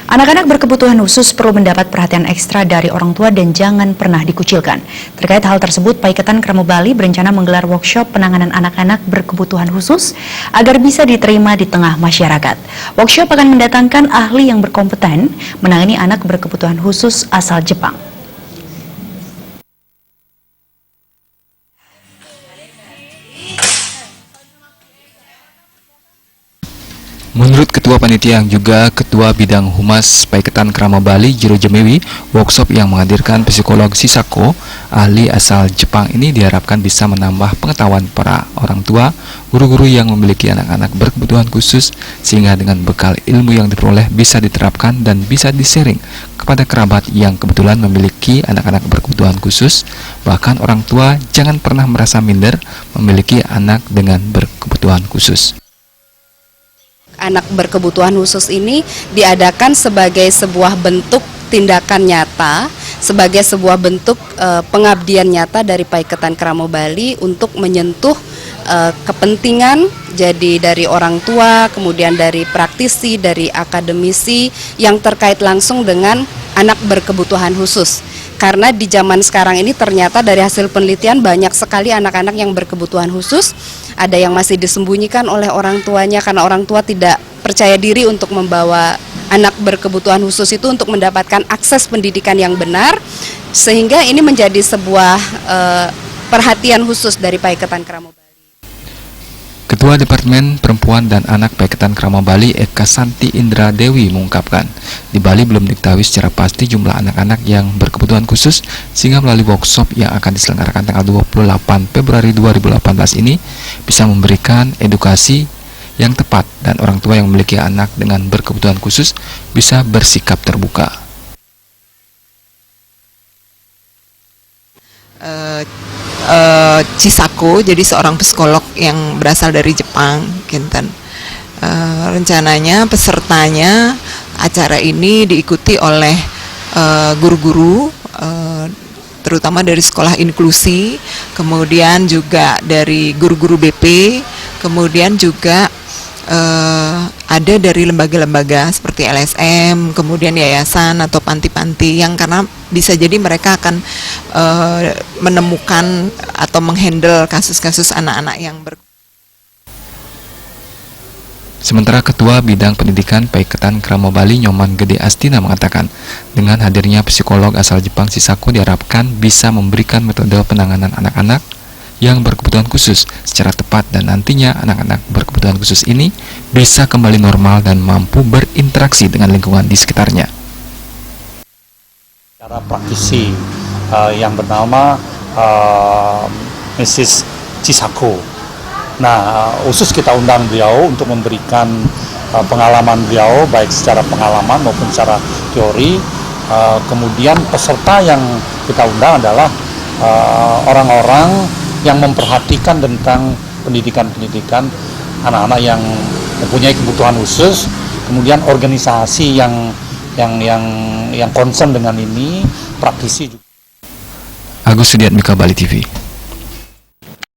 Anak-anak berkebutuhan khusus perlu mendapat perhatian ekstra dari orang tua dan jangan pernah dikucilkan. Terkait hal tersebut, Paiketan Kramo Bali berencana menggelar workshop penanganan anak-anak berkebutuhan khusus agar bisa diterima di tengah masyarakat. Workshop akan mendatangkan ahli yang berkompeten menangani anak berkebutuhan khusus asal Jepang. Menurut Ketua Panitia yang juga Ketua Bidang Humas Paiketan Kramo Bali, Jiro Jemewi, workshop yang menghadirkan psikolog Shisako, ahli asal Jepang ini diharapkan bisa menambah pengetahuan para orang tua, guru-guru yang memiliki anak-anak berkebutuhan khusus, sehingga dengan bekal ilmu yang diperoleh bisa diterapkan dan bisa di-sharing kepada kerabat yang kebetulan memiliki anak-anak berkebutuhan khusus. Bahkan orang tua jangan pernah merasa minder memiliki anak dengan berkebutuhan khusus. Anak berkebutuhan khusus ini diadakan sebagai sebuah bentuk tindakan nyata, sebagai sebuah bentuk pengabdian nyata dari Paiketan Kramo Bali untuk menyentuh kepentingan jadi dari orang tua, kemudian dari praktisi, dari akademisi yang terkait langsung dengan anak berkebutuhan khusus. Karena di zaman sekarang ini ternyata dari hasil penelitian banyak sekali anak-anak yang berkebutuhan khusus, ada yang masih disembunyikan oleh orang tuanya karena orang tua tidak percaya diri untuk membawa anak berkebutuhan khusus itu untuk mendapatkan akses pendidikan yang benar, sehingga ini menjadi sebuah perhatian khusus dari Paiketan Kramo Bali. Ketua Departemen Perempuan dan Anak Paiketan Kramo Bali, Eka Santi Indra Dewi, mengungkapkan, di Bali belum diketahui secara pasti jumlah anak-anak yang berkebutuhan khusus, sehingga melalui workshop yang akan diselenggarakan tanggal 28 Februari 2018 ini bisa memberikan edukasi yang tepat dan orang tua yang memiliki anak dengan berkebutuhan khusus bisa bersikap terbuka. Chisako, jadi seorang psikolog yang berasal dari Jepang, Kinten. Rencananya pesertanya acara ini diikuti oleh guru-guru, terutama dari sekolah inklusi, kemudian juga dari guru-guru BP, kemudian juga ada dari lembaga-lembaga seperti LSM, kemudian yayasan atau panti-panti yang karena bisa jadi mereka akan menemukan atau menghandle kasus-kasus anak-anak yang Sementara Ketua Bidang Pendidikan Paiketan Kramo Bali, Nyoman Gede Astina, mengatakan dengan hadirnya psikolog asal Jepang Shisako diharapkan bisa memberikan metode penanganan anak-anak yang berkebutuhan khusus secara tepat dan nantinya anak-anak berkebutuhan khusus ini bisa kembali normal dan mampu berinteraksi dengan lingkungan di sekitarnya. Cara praktisi yang bernama Mrs. Shisako. Nah, khusus kita undang beliau untuk memberikan pengalaman beliau baik secara pengalaman maupun secara teori. Kemudian peserta yang kita undang adalah orang-orang yang memperhatikan tentang pendidikan anak-anak yang mempunyai kebutuhan khusus, kemudian organisasi yang concern dengan ini, praktisi juga. Agus Sudiatmika, Bali TV.